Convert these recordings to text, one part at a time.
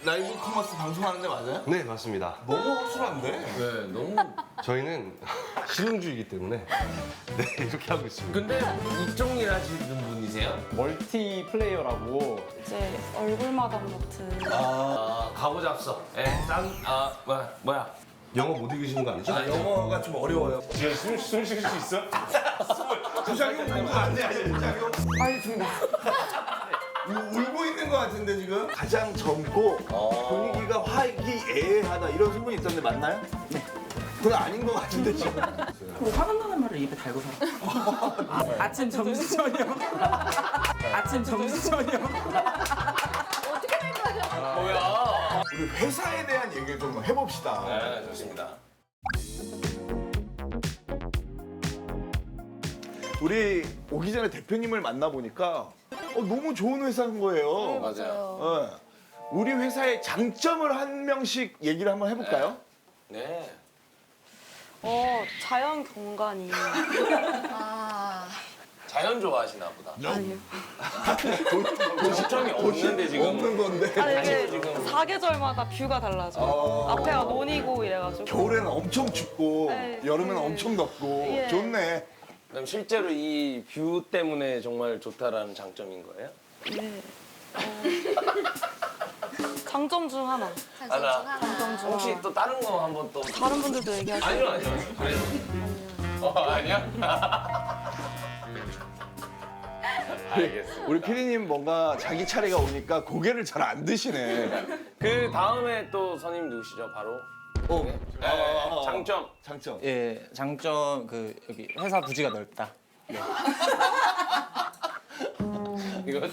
라이브 커머스 방송하는데 맞아요? 네, 맞습니다. 너무 허술한데? 네, 너무. 저희는 실용주의이기 때문에 네, 이렇게 하고 있습니다. 근데 이쪽 일 하시는 분이세요? 멀티플레이어라고 이제 얼굴마다 노트. 가보잡서. 예, 뭐야. 영어 못 읽으시는 거 아니죠? 영어가 좀 어려워요. 지금 숨 쉴 수 있어? 부작용 공부 안 돼, 부작용. 알겠습니다. 울고 있는 것 같은데 지금? 가장 젊고 분위기가 화기애애하다 이런 소문이 있던데 맞나요? 네. 그건 아닌 것 같은데 지금. 뭐 화난다는 말을 입에 달고 살아. 아침, 점심, 저녁. 아침, 점심, 저녁. 뭐야? 우리 회사에 대한 얘기를 좀 해봅시다. 네, 좋습니다. 우리 오기 전에 대표님을 만나보니까 너무 좋은 회사인 거예요. 맞아요. 네. 우리 회사의 장점을 한 명씩 얘기를 한번 해볼까요? 네. 자연 경관이. 자연 좋아하시나 보다. 아니요. 장점이 없는데 지금. 없는 건데. 아니, 이게 사계절마다 뷰가 달라져. 앞에가 논이고 이래가지고. 겨울에는 엄청 춥고 네. 여름에는 엄청 덥고 예. 좋네. 그럼 실제로 이 뷰 때문에 정말 좋다라는 장점인 거예요? 네. 장점 중 하나. 하나. 장점 중 혹시 하나. 또 다른 거 한번 또. 다른 분들도 얘기하시고. 아니요. 그래도. 아니야? 알겠습니다. 우리 피디님 뭔가 자기 차례가 오니까 고개를 잘 안 드시네. 그 다음에 또 선임 누구시죠? 바로. 장점. 장점. 예, 장점 여기 회사 부지가 넓다. 이거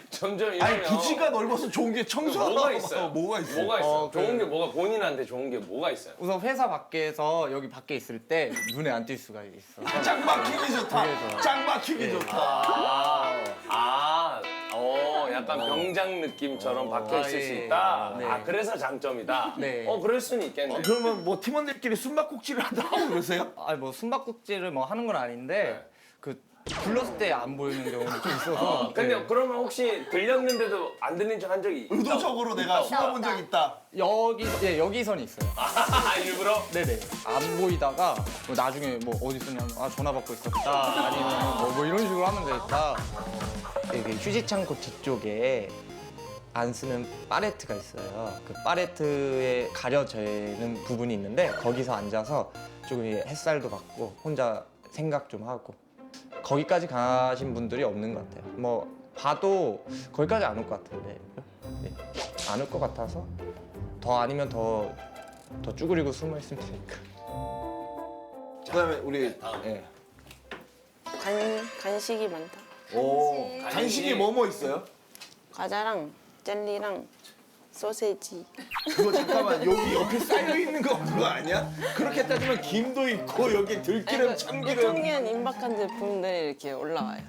점점 이러면. 아니 부지가 넓어서 좋은 게 청소하고 뭐가 있어요? 뭐가 있어요? 뭐가 있어요? 그- 좋은 게 뭐가 본인한테 좋은 게 뭐가 있어요? 우선 회사 밖에서 여기 밖에 있을 때 눈에 안 띌 수가 있어. 짱 막히기 좋다. 그래서. 짱 막히기 좋다. 약간 병장 느낌처럼 박혀 있을 수 예. 있다. 네. 그래서 장점이다. 네. 그럴 수는 있겠네. 그러면 뭐 팀원들끼리 숨바꼭질을 하다 하고 그러세요? 아니 뭐 숨바꼭질을 뭐 하는 건 아닌데 그 불렀을 때 안 보이는 경우도 좀 있어서. 근데 네. 그러면 혹시 들렸는데도 안 들린 척 한 적이 있다? 의도적으로 내가 숨어본 적 있다. 여기선 있어요. 일부러? 네네. 안 보이다가 뭐 나중에 뭐 어디 있었냐면 전화 받고 있었다 아니면 뭐 이런 식으로 하면 되겠다. 여기 휴지창고 뒤쪽에 안 쓰는 파레트가 있어요. 그 파레트에 가려지는 부분이 있는데 거기서 앉아서 조금 햇살도 받고 혼자 생각 좀 하고 거기까지 가신 분들이 없는 것 같아요. 뭐 봐도 거기까지 안 올 것 같은데 네. 안 올 것 같아서 더 아니면 더 쭈그리고 숨어 있으면 되니까. 그다음에 우리 다음. 간식이 많다. 간식이 뭐 있어요? 과자랑 젤리랑 소세지. 그거 잠깐만 여기 옆에 쌓여 있는 거 그거 아니야? 그렇게 따지면 김도 있고 여기 들기름, 참기름, 유통기한 임박한 제품들이 이렇게 올라와요.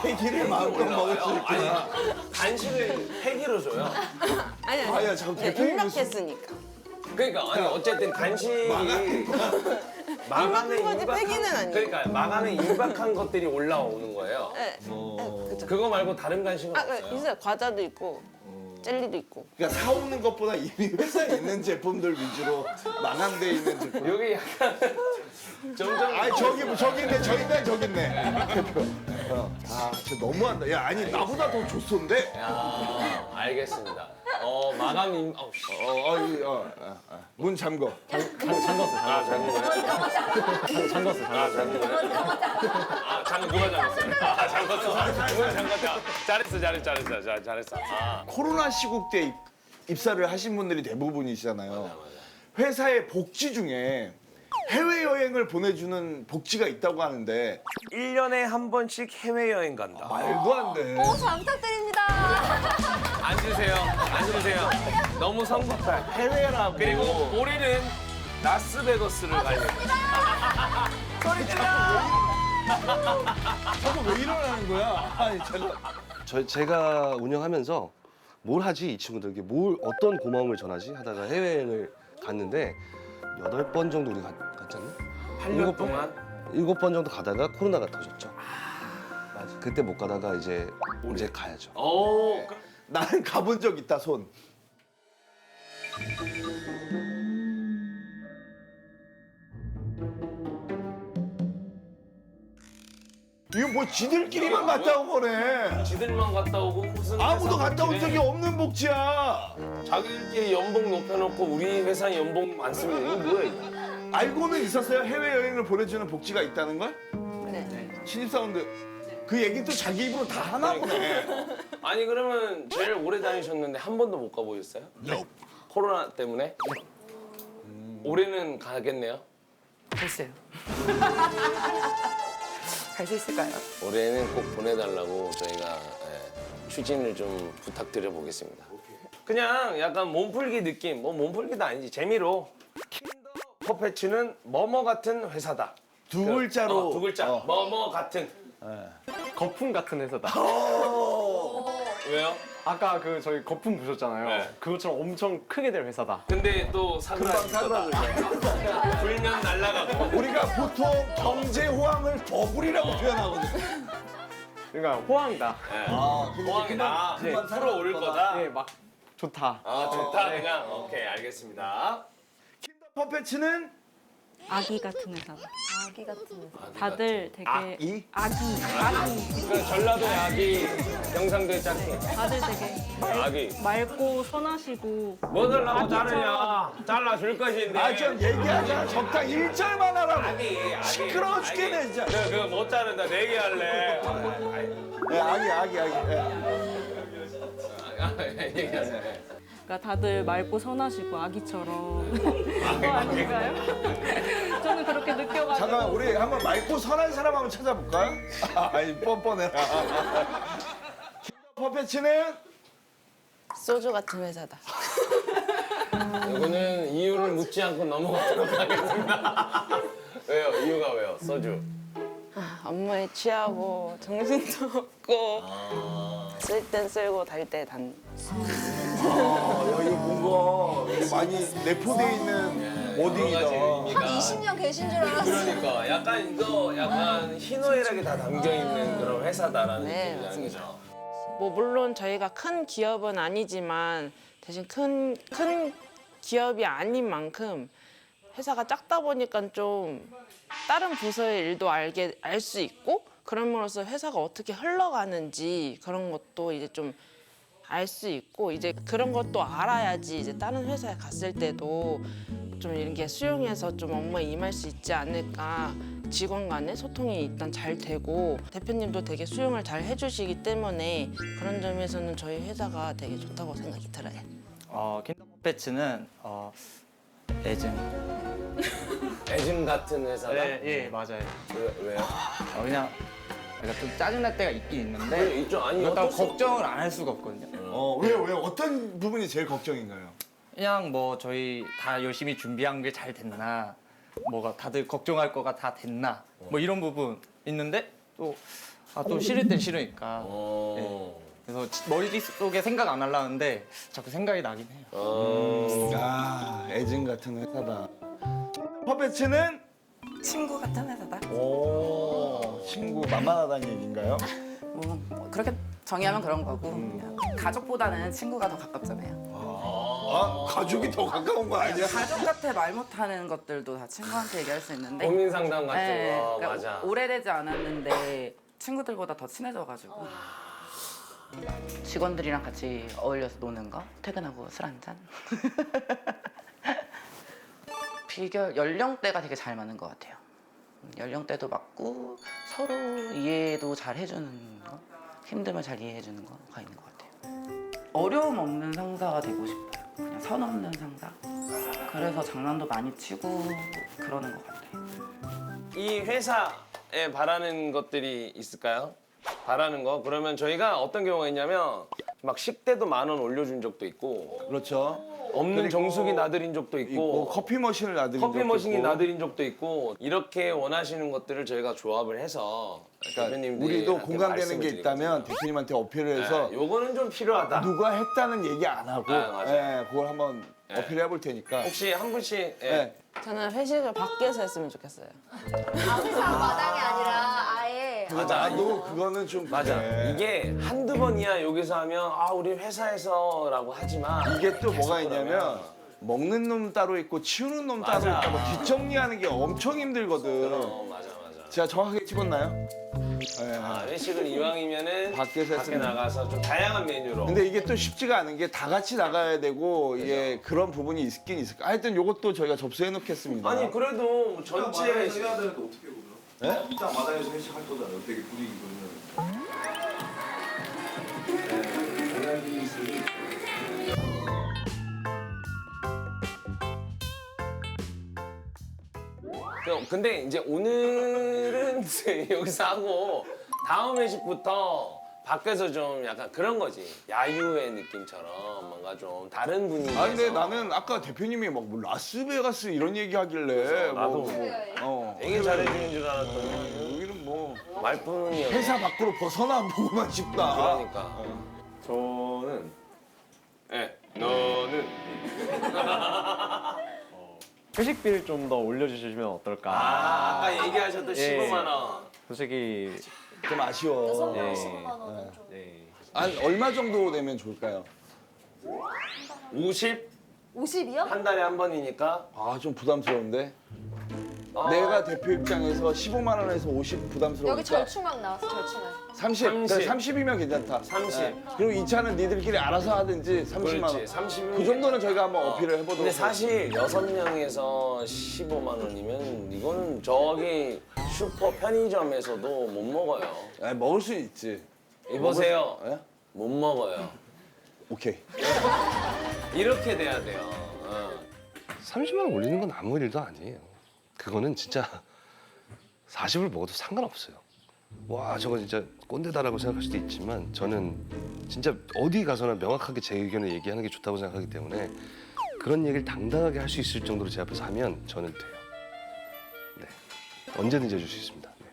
폐기를 마음껏 먹을 수 있구나. 간식을 폐기로 줘요. 아니야, 잠깐 네, 대표님 임박했으니까. 그러니까 아니 어쨌든 간식이 임박한 거지 폐기는 아니고. 그러니까 마감에 임박한 것들이 올라오는 거예요. 네. 그죠. 그거 말고 다른 간식은 아, 없어요. 있어요. 과자도 있고 젤리도 있고. 그러니까 사오는 것보다 이미 회사에 있는 제품들 위주로 마감돼 있는 제품. 여기 약간 점점 아니 저기 있네 저기 있네 대표. 진짜 너무한다. 야 아니 나보다 더 좋던데. 알겠습니다. 마감 문 잠궈. 잠궜어. 장거 누가 잠갔어요? 잠갔어. 누가 잠갔다. 잘했어. 코로나 시국 때 입사를 하신 분들이 대부분이시잖아요. 회사의 복지 중에 해외여행을 보내주는 복지가 있다고 하는데 1년에 한 번씩 해외여행 간다. 말도 안 돼. 잘 부탁드립니다. 앉으세요. 너무 성급해. 해외라고. 그리고 올해는 라스베거스를 가요. 자꾸 왜 일어나는 거야? 아니 제가 운영하면서 뭘 하지 이 친구들에게 어떤 고마움을 전하지 하다가 해외여행을 갔는데 8번 정도 우리 갔지 않나? 8년 동안 7번 정도 가다가 코로나가 터졌죠. 맞아. 그때 못 가다가 이제 가야죠. 나는 가본 적 있다 손. 이거 뭐 지들끼리만 갔다 온 거네. 지들만 갔다 오고 무슨 아무도 회사 갔다 온 복지래. 적이 없는 복지야. 자기들끼리 연봉 높여놓고 우리 회사 연봉 많습니다. 이거 뭐야 이거? 알고는 있었어요? 해외여행을 보내주는 복지가 있다는 걸? 네. 신입사원들 그 얘기 또 자기 입으로 다 하나 보네. 아니 그러면 제일 오래 다니셨는데 한 번도 못 가보셨어요? 코로나 때문에? 올해는 가겠네요. 글쎄요. 갈 수 있을까요? 올해는 꼭 보내달라고 저희가 추진을 좀 부탁드려 보겠습니다. 그냥 약간 몸풀기 느낌, 뭐 몸풀기도 아니지 재미로 킨더 퍼페츠는 뭐뭐 같은 회사다. 두 글자로. 두 글자. 뭐뭐 같은. 거품 같은 회사다. 왜요? 아까 그 저희 거품 보셨잖아요. 네. 그것처럼 엄청 크게 될 회사다. 근데 또 사그라질 거다. 불면 날아가고. 우리가 보통 경제 호황을 버블이라고 표현하거든. 그러니까 호황이다. 호황이 나 풀어 오를 거다. 예, 막 좋다. 아 좋다 그냥. 오케이 알겠습니다. 킨더 퍼페츠는 아기 같은 회사다. 아기 같은 회사. 다들 되게 아기? 아기. 그 전라도 아기, 경상도의 짝꿍. 다들 되게 아기. 맑고 선하시고 뭐 달라고 자르냐? 잘라줄 것인데. 아 좀 얘기하자. 적당 1절만 하라고. 아기. 시끄러워 죽겠네 진짜. 그거 못 자른다. 내기 할래. 네, 아기. 얘기하세요. 그러니까 다들 맑고 선하시고 아기처럼 그거 아닌가요? 저는 그렇게 느껴가지고 잠깐 우리 한번 맑고 선한 사람 한번 찾아볼까요? 아이 뻔뻔해라. 킨더 퍼페츠는 소주 같은 회사다. 이거는 이유를 묻지 않고 넘어가도록 하겠습니다. 왜요? 이유가 왜요? 소주. 업무에 취하고 정신도 없고 쓸 땐 쓸고 달 때 단. 이거 뭔가 많이 내포돼 있는 워딩이다. 한 20년 계신 줄 알았어. 그러니까 약간 이거 약간 희노애락이 다 담겨 있는 그런 회사다라는 네, 느낌이라는 거죠. 뭐 물론 저희가 큰 기업은 아니지만 대신 큰 기업이 아닌 만큼 회사가 작다 보니까 좀 다른 부서의 일도 알 수 있고 그럼으로써 회사가 어떻게 흘러가는지 그런 것도 이제 좀 알 수 있고 이제 그런 것도 알아야지 이제 다른 회사에 갔을 때도 좀 이렇게 수용해서 좀 업무에 임할 수 있지 않을까. 직원 간의 소통이 일단 잘 되고 대표님도 되게 수용을 잘 해주시기 때문에 그런 점에서는 저희 회사가 되게 좋다고 생각이 들어요. 킨더 퍼페츠는 애즘 같은 회사다? 예, 맞아요. 왜요? 그냥 좀 짜증날 때가 있긴 있는데 네, 있죠. 아니 그렇다고 어쩔 수 걱정을 안 할 수가 없거든요. 왜요? 어떤 부분이 제일 걱정인가요? 그냥 뭐 저희 다 열심히 준비한 게 잘 됐나, 뭐가 다들 걱정할 거가 다 됐나, 뭐 이런 부분 있는데 또 싫을 땐 싫으니까. 예. 그래서 머릿속에 생각 안 하려는데 자꾸 생각이 나긴 해요. 애증 같은 회사다. 퍼페츠는 친구 같은 회사다. 친구 만만하다는 얘기인가요? 뭐 그렇게 정의하면 그런 거고 그냥 가족보다는 친구가 더 가깝잖아요. 가족이 더 가까운 거 아니야? 가족 같아 말 못하는 것들도 다 친구한테 얘기할 수 있는데 고민 상담 같은 네, 거 그러니까 맞아. 오래되지 않았는데 친구들보다 더 친해져가지고 직원들이랑 같이 어울려서 노는 거 퇴근하고 술 한잔 비결 연령대가 되게 잘 맞는 것 같아요. 연령대도 맞고 서로 이해도 잘 해주는 거 힘들면 잘 이해해주는 거가 있는 것 같아요. 어려움 없는 상사가 되고 싶어요. 그냥 선 없는 상사. 그래서 장난도 많이 치고 그러는 것 같아요. 이 회사에 바라는 것들이 있을까요? 바라는 거? 그러면 저희가 어떤 경우가 있냐면 막 식대도 10,000원 올려준 적도 있고 그렇죠. 없는 그리고 정수기 놔드린 적도 있고 커피 머신을 놔드린 커피 적도 머신이 있고. 놔드린 적도 있고 이렇게 원하시는 것들을 저희가 조합을 해서 그러니까 대표님들한테 우리도 공감되는 말씀을 게 있다면 드리거든요. 대표님한테 어필을 해서 요거는 좀 필요하다. 누가 했다는 얘기 안 하고 맞아요. 그걸 한번 어필해 볼 테니까. 혹시 한 분씩 네. 저는 회식을 밖에서 했으면 좋겠어요. 회사 마당이 아니라 아예 나도 그거는 좀 맞아. 그래. 이게 한두 번이야 여기서 하면 아 우리 회사에서라고 하지만 이게 또 뭐가 계속 있냐면 그러면 먹는 놈 따로 있고 치우는 놈 따로 맞아. 있다고 뒷정리하는 게 엄청 힘들거든. 맞아. 제가 정확하게 집었나요? 네. 아, 회식을 이왕이면은 밖에서 밖에 했으면. 나가서 좀 다양한 메뉴로. 근데 이게 또 쉽지가 않은 게 다 같이 나가야 되고 이게 그런 부분이 있긴 있을까. 하여튼 요것도 저희가 접수해 놓겠습니다. 아니 그래도 전체 해야 되는데 어떻게 해요 그럼? 네? 일단 마당에서 회식할 거잖아요. 되게 분위기 그러면. 근데 이제 오늘은 여기서 하고 다음 회식부터 밖에서 좀 약간 그런 거지. 야유회 느낌처럼 뭔가 좀 다른 분위기에서. 아 근데 나는 아까 대표님이 막 뭐 라스베가스 이런 얘기 하길래 나도 되게 잘해주는 줄 알았더니 여기는 뭐 말뿐이었어. 회사 밖으로 벗어나 보고만 싶다. 그러니까. 저는 너는 회식비를 좀 더 올려주시면 어떨까. 아까 얘기하셨던 예. 15만 원. 솔직히 좀 아쉬워. 예. 15만 원은 좀. 네. 한 얼마 정도 되면 좋을까요? 50? 50이요? 한 달에 한 번이니까. 아 좀 부담스러운데. 내가 대표 입장에서 15만 원에서 50 부담스러우니까 여기 절충막 나왔어, 절충막. 30. 30이면 괜찮다. 30. 그리고 이 차는 니들끼리 알아서 하든지 30만 원. 그렇지. 30이면 그 정도는 저희가 한번 어필을 해보도록. 근데 사실 6명에서 15만 원이면 이거는 저기 슈퍼 편의점에서도 못 먹어요. 아, 먹을 수 있지. 이보세요. 예? 못 먹어요. 오케이. 이렇게 돼야 돼요. 30만 원 올리는 건 아무 일도 아니에요. 그거는 진짜 40을 먹어도 상관없어요. 와 저거 진짜 꼰대다라고 생각할 수도 있지만 저는 진짜 어디 가서나 명확하게 제 의견을 얘기하는 게 좋다고 생각하기 때문에 그런 얘기를 당당하게 할 수 있을 정도로 제 앞에서 하면 저는 돼요. 네, 언제든지 해줄 수 있습니다. 네.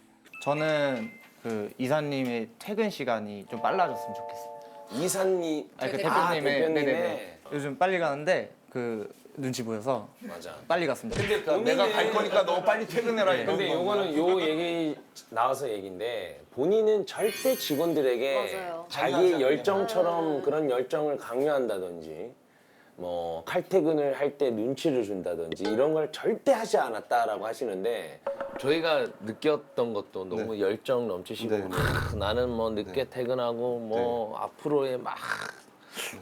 저는 그 이사님의 퇴근 시간이 좀 빨라졌으면 좋겠어요. 이사님, 아니, 그 대표님의. 대표님의 네네네. 요즘 빨리 가는데 그 눈치 보여서 맞아. 빨리 갔으면 좋겠어요. 그러니까 내가 갈 거니까 너 빨리 퇴근해라. 이런 근데 건가? 요거는 요 얘기 나와서 얘기인데 본인은 절대 직원들에게 맞아요. 자기의 열정처럼 그런 열정을 강요한다든지 뭐 칼퇴근을 할 때 눈치를 준다든지 이런 걸 절대 하지 않았다라고 하시는데 저희가 느꼈던 것도 너무 열정 넘치시고 네, 네. 나는 뭐 늦게 퇴근하고 뭐 앞으로의 막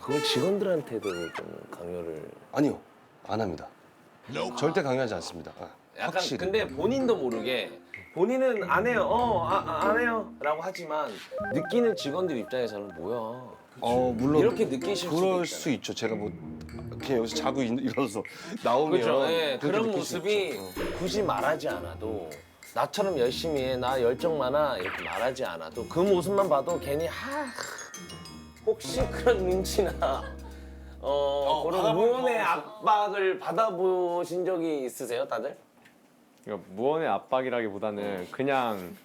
그걸 직원들한테도 좀 강요를 아니요, 안 합니다. 절대 강요하지 않습니다. 아, 약간 확실히. 근데 본인도 모르게 본인은 안 해요. 안 해요라고 하지만 느끼는 직원들 입장에서는 뭐야? 물론 이렇게 느끼실 수도 그럴 있잖아요. 수 있죠. 제가 뭐 그냥 여기서 자고 일어나서 나오면 그렇죠. 예, 그렇게 그런 느낄 수 모습이 있죠. 굳이 말하지 않아도 나처럼 열심히 해, 나 열정 많아 이렇게 말하지 않아도 그 모습만 봐도 괜히 혹시 그런 눈치나 그런 무언의 압박을 받아보신 적이 있으세요, 다들? 그러니까 무언의 압박이라기보다는 그냥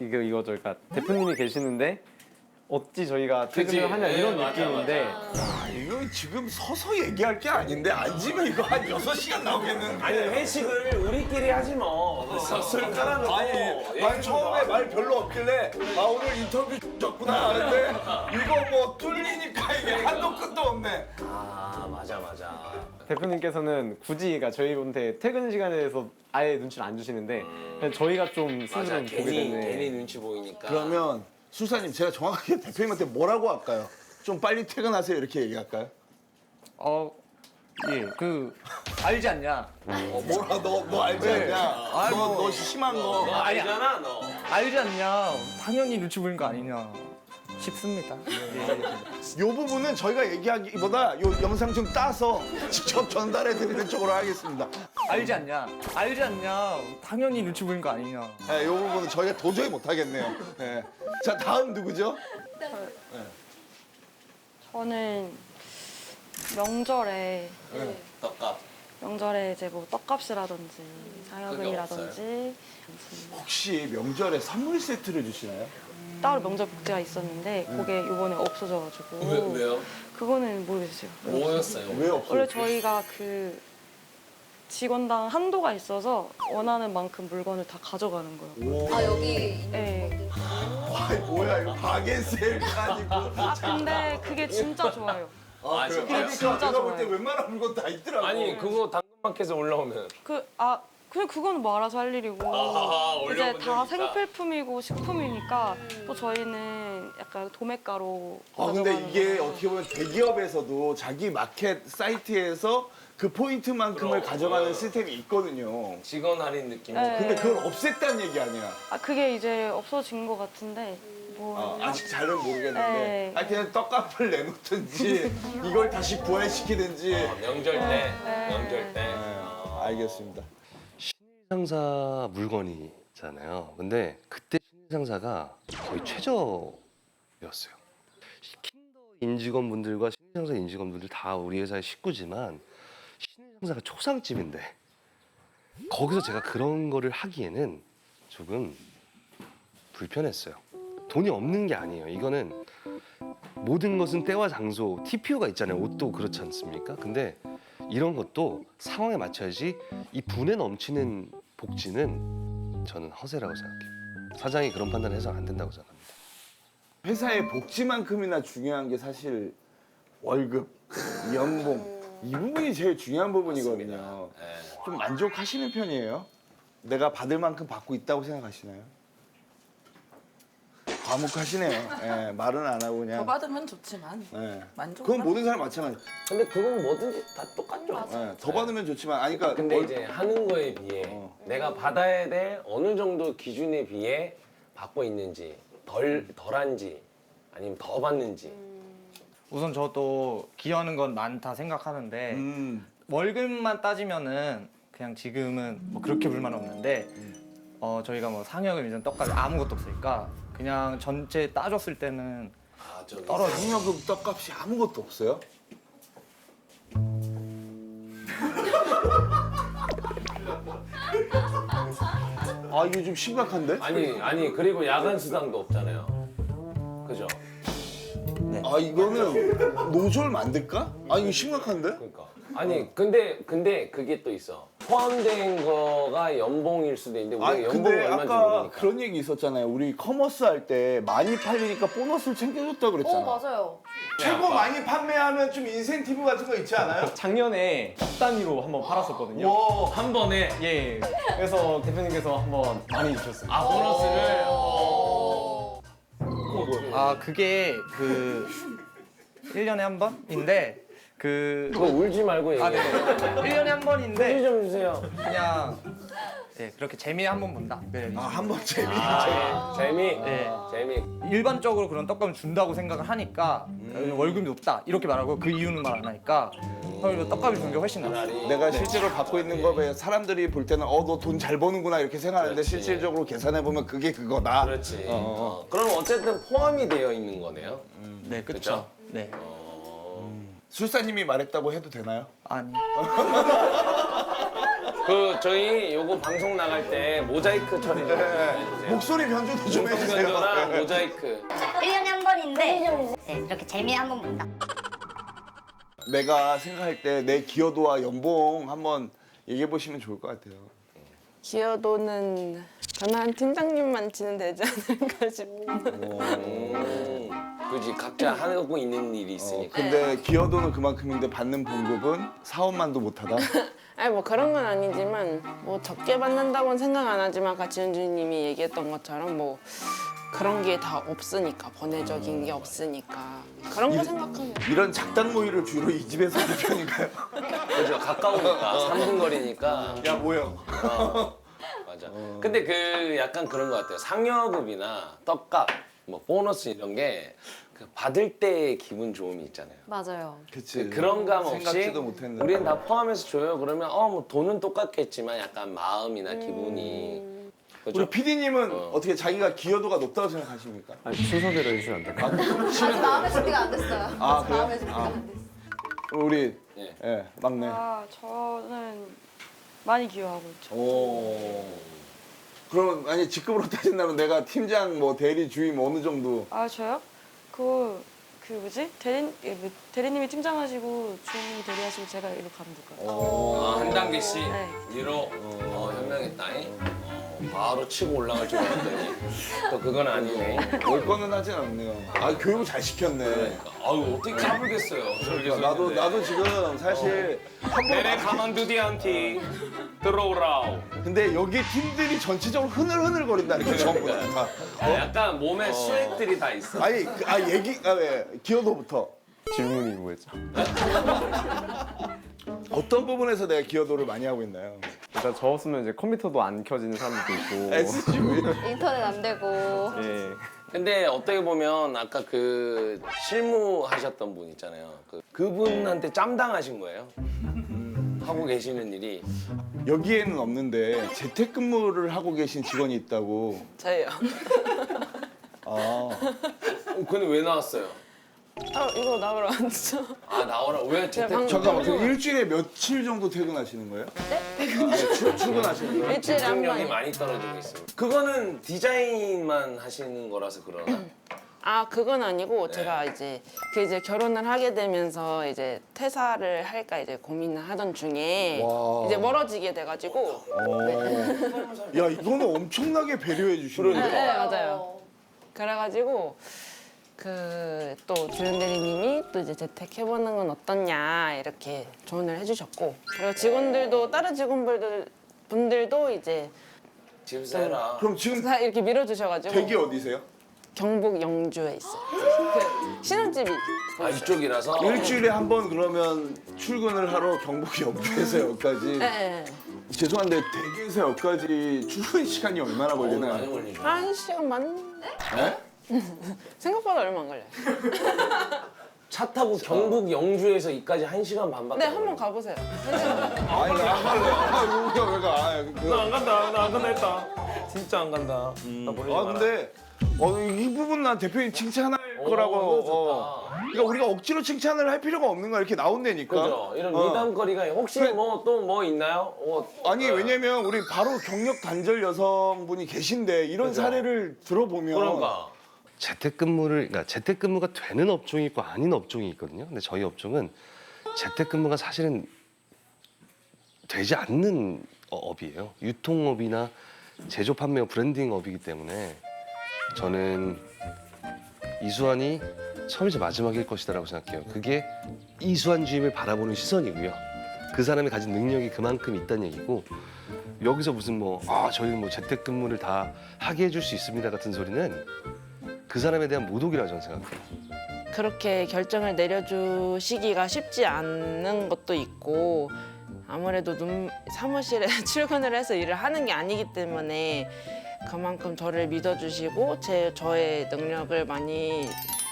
이거죠. 그러니까 대표님이 계시는데 어찌 저희가 퇴근을 하냐 이런 느낌인데 이거 지금 서서 얘기할 게 아닌데 앉으면 이거 한 6시간 나오겠는데. 아니 회식을 우리끼리 하지 뭐. 술 깔아놓고. 아니 처음에 말 별로 없길래 오늘 인터뷰 줬구나 하는데 이거 뭐 뚫리니까 이게 한도 끝도 없네. 아 맞아. 대표님께서는 굳이 그러니까 저희한테 퇴근 시간에 대해서 아예 눈치를 안 주시는데 그냥 저희가 좀 스스로 맞아. 보게 괜히 되네. 눈치 보이니까. 그러면 수사님 제가 정확하게 대표님한테 뭐라고 할까요? 좀 빨리 퇴근하세요 이렇게 얘기할까요? 예, 그 알지 않냐? 뭐라 너 알지 않냐? 너 심한 너 거. 알잖아 너. 알지 않냐? 당연히 눈치 보이는 거 아니냐 싶습니다. 요 부분은 저희가 얘기하기보다 요 영상 좀 따서 직접 전달해 드리는 쪽으로 하겠습니다. 알지 않냐? 알지 않냐? 당연히 눈치 보이는 거 아니냐? 네, 요 부분은 저희가 도저히 못 하겠네요. 네. 자 다음 누구죠? 저는 명절에 떡값. 명절에 이제 뭐 떡값이라든지 자녀금이라든지 혹시 명절에 선물 세트를 주시나요? 따로 명절 복지가 있었는데 그게 이번에 없어져가지고 왜요? 그거는 모르겠어요. 뭐였어요? 왜 없어요? 원래 저희가 그 직원당 한도가 있어서 원하는 만큼 물건을 다 가져가는 거예요. 아 여기 네. 아이 뭐야 이거 바게셀가 아니고. 아 근데 그게 진짜 좋아요. 아, 그래. 그게 진짜 내가 볼 때 좋아요. 웬만한 물건 다 있더라고. 아니 그거 당근마켓에 올라오면 그냥 그거는 뭐 알아서 할 일이고 이제 올려본 다 적이 있다. 생필품이고 식품이니까 또 저희는 약간 도매가로 근데 가져가는 이게 거예요. 어떻게 보면 대기업에서도 자기 마켓 사이트에서 그 포인트만큼을 가져가는 시스템이 있거든요. 직원 할인 느낌. 네. 근데 그걸 없앴다는 얘기 아니야. 그게 이제 없어진 것 같은데 뭐 아직 잘은 모르겠는데 네. 하여튼 떡값을 내놓든지 이걸 다시 부활시키든지. 명절 때, 네. 명절 때. 알겠습니다. 상사 물건이잖아요. 근데 그때 상사가 거의 최저였어요. 킨더 임직원분들과 신상사 임직원분들 다 우리 회사의 식구지만 신상사가 초상집인데 거기서 제가 그런 거를 하기에는 조금 불편했어요. 돈이 없는 게 아니에요. 이거는 모든 것은 때와 장소, TPO가 있잖아요. 옷도 그렇지 않습니까? 근데 이런 것도 상황에 맞춰야지 이 분에 넘치는 복지는 저는 허세라고 생각해요. 사장이 그런 판단을 해서는 안 된다고 생각합니다. 회사의 복지만큼이나 중요한 게 사실 월급, 연봉 이 부분이 제일 중요한 부분이거든요. 좀 만족하시는 편이에요? 내가 받을 만큼 받고 있다고 생각하시나요? 과묵하시네요. 예, 말은 안 하고 더 그냥. 받으면 좋지만 예. 만족. 그건 모든 사람 마찬가지. 근데 그건 뭐든지 다 똑같죠. 예, 더 받으면 좋지만, 아니 그러니까 근데 이제 하는 거에 비해 내가 받아야 될 어느 정도 기준에 비해 받고 있는지 덜한지 아니면 더 받는지. 우선 저도 기여하는 건 많다 생각하는데 월급만 따지면은 그냥 지금은 뭐 그렇게 불만 없는데 저희가 뭐 상여금 이전 떡값이 아무것도 없으니까 그냥 전체 따졌을 때는 떨어져. 상여금 떡값이 아무것도 없어요? 아 이게 좀 심각한데? 아니 그리고 야간 수당도 없잖아요. 그죠? 아 이거는 노조를 만들까? 아 이거 심각한데? 그러니까. 아니 근데 그게 또 있어. 포함된 거가 연봉일 수도 있는데 우리가 아니 연봉이 근데 얼마인지 아까 모르니까. 그런 얘기 있었잖아요. 우리 커머스 할 때 많이 팔리니까 보너스를 챙겨줬다 그랬잖아. 맞아요. 최고 많이 판매하면 좀 인센티브 같은 거 있지 않아요? 작년에 석 단위로 한번 팔았었거든요. 와. 한 번에 예. 그래서 대표님께서 한번 많이 주셨어요. 보너스를 그게 그 1년에 한 번인데 그거 울지 말고 얘기해. 네. 1년에 한 번인데 편지 좀 주세요. 그냥 그렇게 재미에 한 번 본다. 한 번 재미. 재미. 네. 재미. 일반적으로 그런 떡값을 준다고 생각을 하니까 월급이 높다 이렇게 말하고 그 이유는 말 안 하니까 오히려 떡값을 주는 게 훨씬 낫다. 내가 실제로 받고 있는 거에 사람들이 볼 때는 너 돈 잘 버는구나 이렇게 생각하는데 그렇지. 실질적으로 계산해 보면 그게 그거다. 그렇지. 그럼 어쨌든 포함이 되어 있는 거네요. 네, 그쵸? 그렇죠. 네. 술사님이 말했다고 해도 되나요? 아니. 저희 요거 방송 나갈 때 모자이크 처리 좀 해주세요. 목소리 변조도 좀 해주세요. 변조랑 모자이크. 1년에 한 번인데 이렇게 재미에 한 번 본다. 내가 생각할 때 내 기여도와 연봉 한번 얘기해 보시면 좋을 것 같아요. 기여도는 저는 한 팀장님만 지는 되지 않을까 싶어요. 그지 각자 하고 있는 일이 있으니까. 근데 기여도는 그만큼인데 받는 봉급은 사원만도 못하다. 아니 뭐 그런 건 아니지만 뭐 적게 받는다고는 생각 안 하지만 아까 지은주님이 얘기했던 것처럼 뭐 그런 게 다 없으니까 번외적인 게 없으니까 그런 거 생각하면 이런 작당 모의를 주로 이 집에서 하는 편인가요? 그죠 가까우니까 3분 거리니까. 야 뭐야? 맞아. 근데 그 약간 그런 것 같아요. 상여급이나 떡값, 뭐 보너스 이런 게 그 받을 때 기분 좋음이 있잖아요. 맞아요. 그치. 그런 감 없이 생각지도 못했는데. 우리는 다 포함해서 줘요. 그러면 뭐 돈은 똑같겠지만 약간 마음이나 기분이. 그죠? 우리 PD님은 어떻게 자기가 기여도가 높다고 생각하십니까? 아니, 순서대로 해주시면 안 될까요? 아직 마음의 준비가 안 됐어요. 아, 그래요? 마음의 준비가 안 됐어요. 우리 네. 막내. 저는 많이 기여하고 있죠. 그럼 아니 직급으로 따진다면 내가 팀장 뭐 대리 주임 어느 정도? 저요? 그 뭐지? 대리님이 팀장하시고 주임님이 대리하시고 제가 이렇게 가면 될 것 같아요. 한 단계씩 네. 위로 현명했다잉. 바로 치고 올라갈 줄 알았더니 또 그건 아니네. 올 거는 하진 않네요. 아 교육을 잘 시켰네. 아유 어떻게 까불겠어요. 저렇게 나도 지금 사실 내래 가만두디 않기 들어오라. 근데 여기 팀들이 전체적으로 흐늘흐늘거린다니까 전부 다. 약간 몸에 스웩들이 다 있어. 아니 왜 기여도부터 질문이 뭐였죠? 어떤 부분에서 내가 기여도를 많이 하고 있나요? 일단 저 없으면 이제 컴퓨터도 안 켜지는 사람들도 있고. SGV. 인터넷 안 되고. 예. 근데 어떻게 보면 아까 그 실무하셨던 분 있잖아요. 그분한테 짬당하신 거예요. 하고 계시는 일이. 여기에는 없는데 재택근무를 하고 계신 직원이 있다고. 저예요. 아 근데 왜 나왔어요? 이거 나오러 왔죠. 아 나오라. 왜 재택? 방금- 잠깐만 그럼 일주일에 며칠 정도 퇴근하시는 거예요? 네? 출근하시는 거예요? 일주일에 한 집중력이 번에. 많이 떨어지고 있습니다. 그거는 디자인만 하시는 거라서 그러나? 아 그건 아니고 제가 이제 결혼을 하게 되면서 이제 퇴사를 할까 이제 고민을 하던 중에 와. 이제 멀어지게 돼가지고 야 이거는 엄청나게 배려해 주시는 네, 거예요. 네, 맞아요. 그래가지고 그 또 주연 대리님이 또 이제 재택해보는 건 어떻냐 이렇게 조언을 해주셨고 그리고 직원들도 다른 분들도 이제 집에서 해라. 그럼 지금 다 이렇게 밀어주셔가지고 댁이 어디세요? 경북 영주에 있어요. 그 신혼집이 아 이쪽이라서? 일주일에 한 번 그러면 출근을 하러 경북 영주에서 여기까지. 네, 죄송한데 댁에서 여기까지 출근 시간이 얼마나 많이 걸리나요? 걸리죠. 한 시간 반? 네? 생각보다 얼마 안 걸려요. 차 타고 경북 영주에서 이까지 1시간 반밖에 네, 안 한번 걸려요. 가보세요. 아니 나안 갈래. 우리가 왜 가? 나 안 간다. 나 안 간다 했다. 진짜 안 간다. 나 보내지 마라. 근데 이 부분 난 대표님 칭찬할 거라고. 이거 좋다. 그러니까 우리가 억지로 칭찬을 할 필요가 없는 거야. 이렇게 나온다니까. 그죠? 이런 어. 미담거리가 혹시 그래. 뭐 또 뭐 있나요? 아니 왜냐면 우리 바로 경력 단절 여성분이 계신데 이런 그죠. 사례를 들어보면 그러니까. 그러니까 재택근무가 되는 업종이 있고 아닌 업종이 있거든요. 근데 저희 업종은 재택근무가 사실은 되지 않는 업이에요. 유통업이나 제조 판매업 브랜딩 업이기 때문에 저는 이수환이 처음이자 마지막일 것이다라고 생각해요. 그게 이수환 주임을 바라보는 시선이고요. 그 사람이 가진 능력이 그만큼 있다는 얘기고 여기서 무슨 저희는 뭐 재택근무를 다 하게 해줄 수 있습니다 같은 소리는 그 사람에 대한 모독이라고 저는 생각해요. 그렇게 결정을 내려주시기가 쉽지 않는 것도 있고 아무래도 사무실에 출근을 해서 일을 하는 게 아니기 때문에 그만큼 저를 믿어주시고 저의 능력을 많이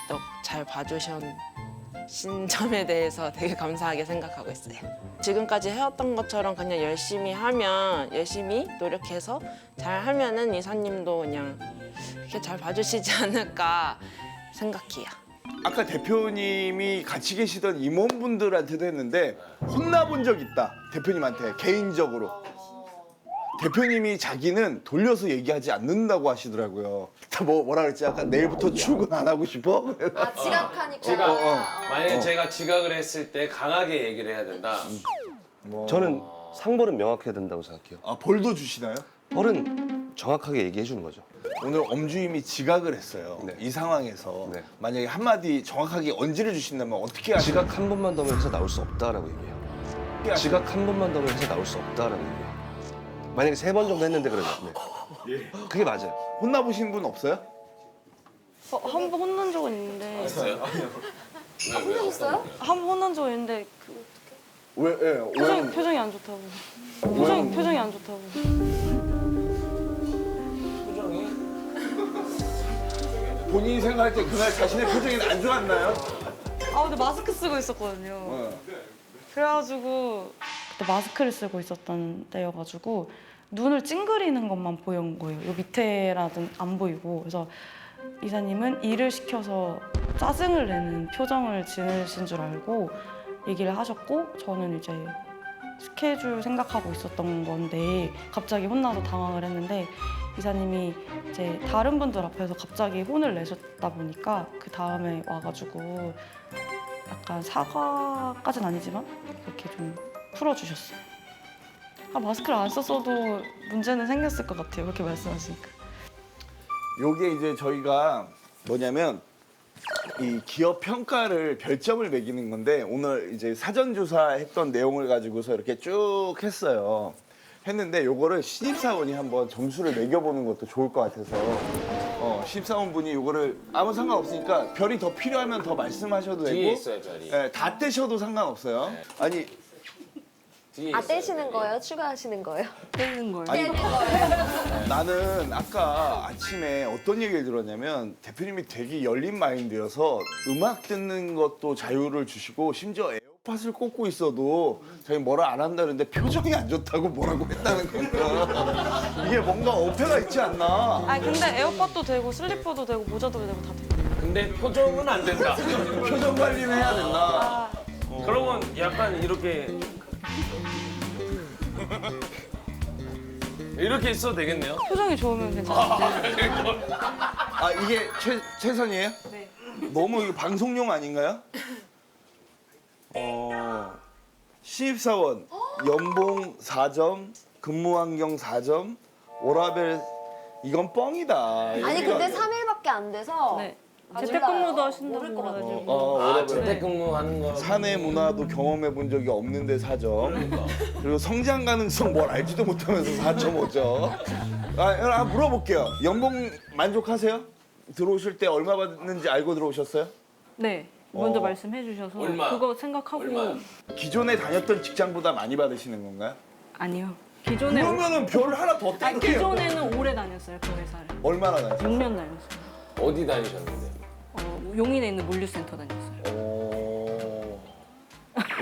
더 잘 봐주신 점에 대해서 되게 감사하게 생각하고 있어요. 지금까지 해왔던 것처럼 그냥 열심히 노력해서 잘 하면은 이사님도 그냥 이렇게 잘 봐주시지 않을까 생각해요. 아까 대표님이 같이 계시던 임원분들한테도 했는데 혼나본 적 있다. 대표님한테 개인적으로. 대표님이 자기는 돌려서 얘기하지 않는다고 하시더라고요. 뭐라 그랬지? 아까 내일부터 출근 안 하고 싶어? 아, 지각하니까. 만약에 제가 지각을 했을 때 강하게 얘기를 해야 된다. 저는 상벌은 명확해야 된다고 생각해요. 아 벌도 주시나요? 벌은 정확하게 얘기해 주는 거죠. 오늘 엄주임이 지각을 했어요. 네. 이 상황에서 네. 만약에 한마디 정확하게 언지를 주신다면 어떻게 하시나요? 지각 한 번만 더 하면 회사 나올 수 없다라고 얘기해요. 지각 한 번만 더 하면 회사 나올 수 없다라고 얘기해요. 만약에 3번 정도 했는데 그러면 그게 맞아요. 혼나보신 분 없어요? 한 번 혼난 적은 있는데 있어요? 혼나셨어요? 한 번 혼난 적은 있는데 왜? 표정이 안 좋다고. 표정이 안 좋다고. 표정이? 본인이 생각할 때 그날 자신의 표정이 안 좋았나요? 근데 마스크 쓰고 있었거든요. 그래가지고 그때 마스크를 쓰고 있었던 때여가지고 눈을 찡그리는 것만 보인 거예요. 요 밑에라든 안 보이고. 그래서 이사님은 일을 시켜서 짜증을 내는 표정을 지으신 줄 알고 얘기를 하셨고 저는 이제 스케줄 생각하고 있었던 건데 갑자기 혼나서 당황을 했는데 이사님이 이제 다른 분들 앞에서 갑자기 혼을 내셨다 보니까 그 다음에 와가지고 약간 사과까지는 아니지만 이렇게 좀 풀어주셨어요. 마스크를 안 썼어도 문제는 생겼을 것 같아요. 그렇게 말씀하시니까. 요게 이제 저희가 뭐냐면 이 기업 평가를 별점을 매기는 건데 오늘 이제 사전 조사했던 내용을 가지고서 이렇게 쭉 했어요. 했는데 요거를 신입사원이 한번 점수를 매겨보는 것도 좋을 것 같아서 신입사원분이 요거를 아무 상관없으니까 별이 더 필요하면 더 말씀하셔도 되고 뒤에 있어요, 별이. 네, 다 떼셔도 상관없어요. 아니 뒤에 아 있어요, 떼시는 거예요? 추가하시는 거예요? 떼는 거예요. 아니 나는 아까 아침에 어떤 얘기를 들었냐면 대표님이 되게 열린 마인드여서 음악 듣는 것도 자유를 주시고 심지어 에어팟을 꽂고 있어도 자기 뭐라 안 한다는데 표정이 안 좋다고 뭐라고 했다는 거야. 이게 뭔가 어폐가 있지 않나? 아 근데 에어팟도 되고 슬리퍼도 되고 모자도 되고 다 돼요. 근데 표정은 안 된다. 표정 관리는 해야 된다. 그러면 약간 이렇게 있어도 되겠네요. 표정이 좋으면 괜찮아요. 아 이게 최선이에요? 네. 너무 이거 방송용 아닌가요? 신입사원 연봉 4점, 근무환경 4점, 오라벨 이건 뻥이다. 아니 근데 3일밖에 안 돼서 네. 재택근무도 하신다고 모를 것 같아요. 그래가지고. 오라벨 재택근무하는 거. 사내 문화도 경험해 본 적이 없는데 4점. 그리고 성장 가능성 뭘 알지도 못하면서 4.5점. 물어볼게요. 연봉 만족하세요? 들어오실 때 얼마 받는지 알고 들어오셨어요? 네. 먼저 말씀해 주셔서 얼마? 그거 생각하고 기존에 다녔던 직장보다 많이 받으시는 건가요? 아니요. 기존에 그러면은 별 하나 더 뗄게요. 기존에는 오래 다녔어요 그 회사를. 얼마나 다녔어요? 6년 다녔어요. 어디 다니셨는데? 용인에 있는 물류센터 다녔어요.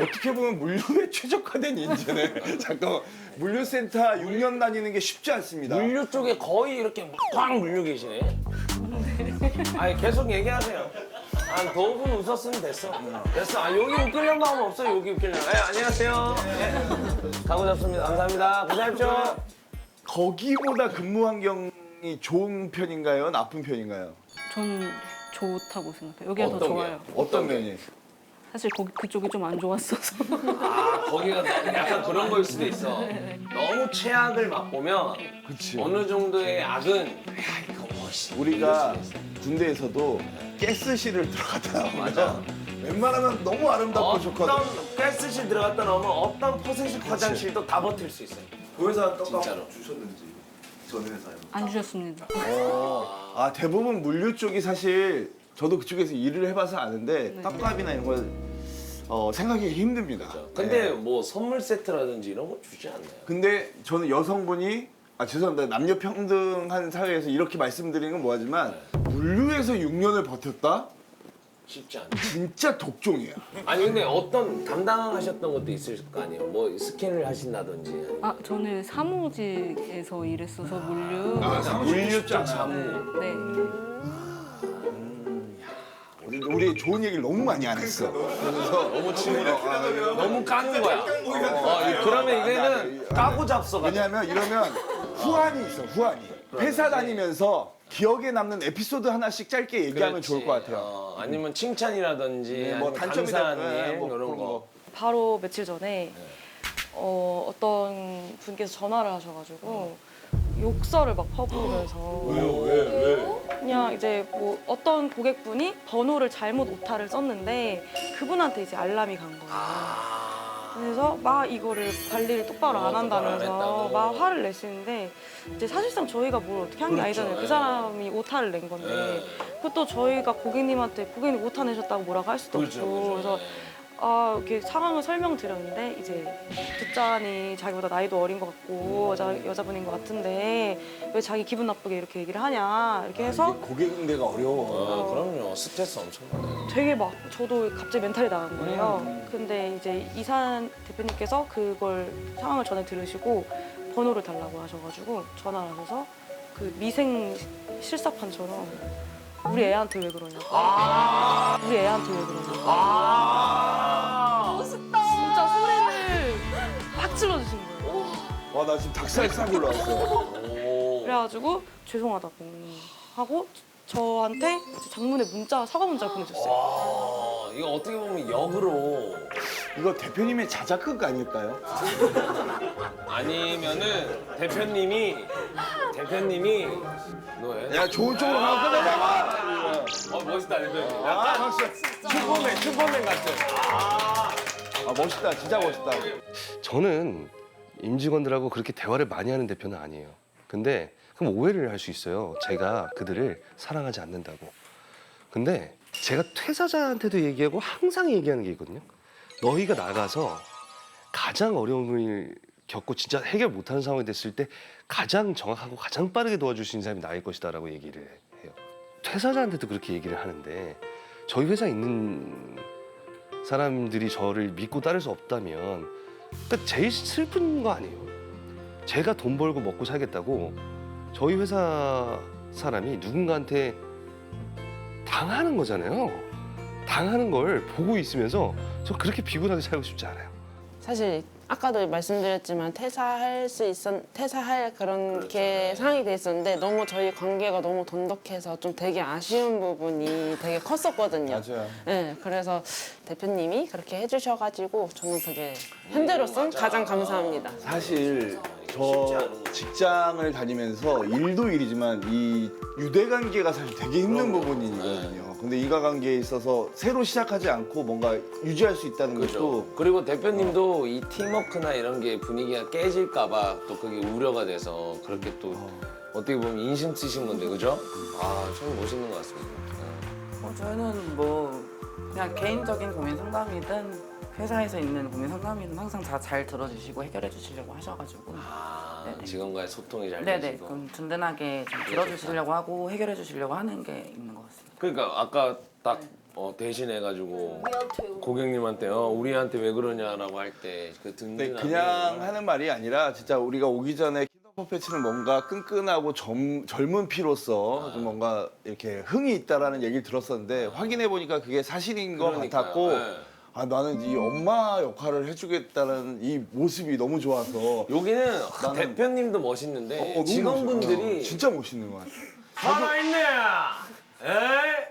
어떻게 보면 물류에 최적화된 인재네. 잠깐만. 물류센터 6년 다니는 게 쉽지 않습니다. 물류 쪽에 거의 이렇게 꽉 물려 계시네. 아니 계속 얘기하세요. 한 5분 웃었으면 됐어. 됐어. 아 여기 웃기려는 마음 없어. 여기 웃기려는. 안녕하세요. 가고 잡습니다. 감사합니다. 고생하십시오. 거기보다 근무 환경이 좋은 편인가요? 나쁜 편인가요? 저는 좋다고 생각해요. 여기가 더 어떤 좋아요. 어떤 면이? 사실 그쪽이 좀 안 좋았어서. 아 거기가 약간 그런 거일 수도 있어. 너무 최악을 맛보면 그치. 어느 정도의 악은 야 이거 멋있어. 우리가 군대에서도 가스실을 들어갔다 나오면 맞아. 웬만하면 너무 아름답고 좋거든. 어떤 가스실 들어갔다 나오면 어떤 포세식 화장실도 다 버틸 수 있어요. 그 회사 진짜로. 주셨는지 전 회사에. 안 주셨습니다. 아 대부분 물류 쪽이 사실 저도 그쪽에서 일을 해봐서 아는데 떡값이나 이런 걸 생각하기 힘듭니다. 근데 네. 뭐 선물 세트라든지 이런 거 주지 않나요? 근데 저는 여성분이 죄송합니다. 남녀 평등한 사회에서 이렇게 말씀드리는 건 뭐하지만 물류에서 6년을 버텼다? 쉽지 않아. 진짜 독종이야. 아니 근데 어떤 담당하셨던 것도 있을 거 아니에요? 뭐 스캔을 하신다든지. 아니면 아 저는 사무직에서 일했어서 물류. 물류 쪽 사무. 네. 우리 좋은 얘기를 너무 많이 안 했어. 그래서 너무 친구네. 너무 까는 거야. 그러면 이거는 까고 잡숴가. 왜냐하면 이러면 후환이 있어. 후환이. 회사 다니면서 기억에 남는 에피소드 하나씩 짧게 얘기하면 좋을 것 같아요. 아니면 칭찬이라든지 뭐 아니면 단점이 감사한 되면, 일 뭐 이런 그런 거. 바로 며칠 전에 어떤 분께서 전화를 하셔가지고 욕설을 막 퍼부으면서 왜? 그냥 이제 뭐 어떤 고객분이 번호를 잘못 오타를 썼는데 그분한테 이제 알람이 간 거예요. 그래서 막 이거를 관리를 똑바로 안 똑바로 안 한다면서 했다고. 막 화를 내시는데 이제 사실상 저희가 뭘 어떻게 한 게 그렇죠. 아니잖아요. 그 사람이 오타를 낸 건데 네. 그것도 저희가 고객님한테 고객님 오타 내셨다고 뭐라고 할 수도 그렇죠, 없고 그렇죠. 그래서 이렇게 상황을 설명드렸는데 이제 듣자니 자기보다 나이도 어린 것 같고 여자분인 것 같은데 왜 자기 기분 나쁘게 이렇게 얘기를 하냐 이렇게 해서 고객 응대가 어려워. 그럼요. 스트레스 엄청 받아요. 되게 막 저도 갑자기 멘탈이 나간 거예요. 근데 이제 이산 대표님께서 그걸 상황을 전에 들으시고 번호를 달라고 하셔가지고 전화를 하셔서 그 미생 실사판처럼 우리 애한테 왜 그러냐고. 우리 애한테 왜 그러냐고. 멋있다. 진짜 소리를 팍 질러주신 거예요. 와 나 지금 닭살 싹 올라왔어. 오. 그래가지고 죄송하다고 하고 저한테 장문의 문자, 사과 문자를 보내줬어요. 와, 이거 어떻게 보면 역으로 이거 대표님의 자작극 아닐까요? 아니면은 대표님이 너해? 야 좋은 쪽으로 가면 끝내자고. 멋있다 대표님. 아, 슈퍼맨 같죠? 멋있다, 진짜 멋있다. 저는 임직원들하고 그렇게 대화를 많이 하는 대표는 아니에요. 근데 그럼 오해를 할 수 있어요. 제가 그들을 사랑하지 않는다고. 근데 제가 퇴사자한테도 얘기하고 항상 얘기하는 게 있거든요. 너희가 나가서 가장 어려움을 겪고 진짜 해결 못하는 상황이 됐을 때 가장 정확하고 가장 빠르게 도와줄 수 있는 사람이 나일 것이다라고 얘기를 해요. 퇴사자한테도 그렇게 얘기를 하는데 저희 회사에 있는 사람들이 저를 믿고 따를 수 없다면 그러니까 제일 슬픈 거 아니에요. 제가 돈 벌고 먹고 살겠다고 저희 회사 사람이 누군가한테 당하는 거잖아요. 당하는 걸 보고 있으면서 저 그렇게 비굴하게 살고 싶지 않아요. 사실 아까도 말씀드렸지만 퇴사할 그런 게 상황이 돼 있었는데 너무 저희 관계가 너무 돈독해서 좀 되게 아쉬운 부분이 되게 컸었거든요. 맞아요. 네, 그래서 대표님이 그렇게 해주셔가지고 저는 그게 현재로선 가장 감사합니다. 사실 저 직장을 다니면서 일도 일이지만 이 유대관계가 사실 되게 힘든 부분이거든요. 근데 인과관계에 있어서 새로 시작하지 않고 뭔가 유지할 수 있다는 것도 그리고 대표님도 이 팀워크나 이런 게 분위기가 깨질까봐 또 그게 우려가 돼서 그렇게 또 어떻게 보면 인심 쓰신 건데 그죠? 아, 참 멋있는 것 같습니다. 저희는 뭐 그냥 개인적인 고민 상담이든 회사에서 있는 고민 상담이든 항상 다 잘 들어주시고 해결해 주시려고 하셔가지고 네네. 직원과의 소통이 잘 네네 되시고. 그럼 든든하게 좀 들어주시려고 하고 해결해 주시려고 하는 게 있는 것 같습니다. 그러니까 아까 딱 대신해가지고 고객님한테 우리한테 왜 그러냐라고 할 때 그 근데 든든함이 그냥 하는 말이 아니라 진짜 우리가 오기 전에 킨더 퍼페츠는 뭔가 끈끈하고 젊은 피로서 좀 뭔가 이렇게 흥이 있다라는 얘기를 들었었는데 확인해 보니까 그게 사실인 것 그러니까요. 같았고 네. 아 나는 이 엄마 역할을 해주겠다는 이 모습이 너무 좋아서 여기는 나는- 대표님도 멋있는데 너무 직원분들이 멋있어요. 진짜 멋있는 것 같아. 살아있네! 에이?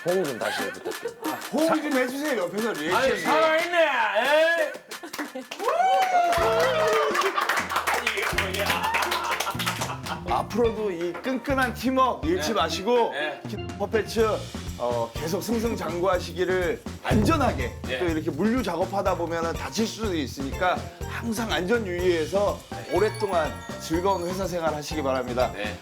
홍 좀 다시 부탁드립니다. 호응 좀 해주세요 옆에서 아니 리액션이. 살아있네! 에이? 앞으로도 이 끈끈한 팀워크 잃지 마시고 네. 킨더 퍼페츠 계속 승승장구하시기를 안전하게 네. 또 이렇게 물류 작업하다 보면 다칠 수도 있으니까 항상 안전 유의해서 오랫동안 즐거운 회사 생활 하시기 바랍니다. 네.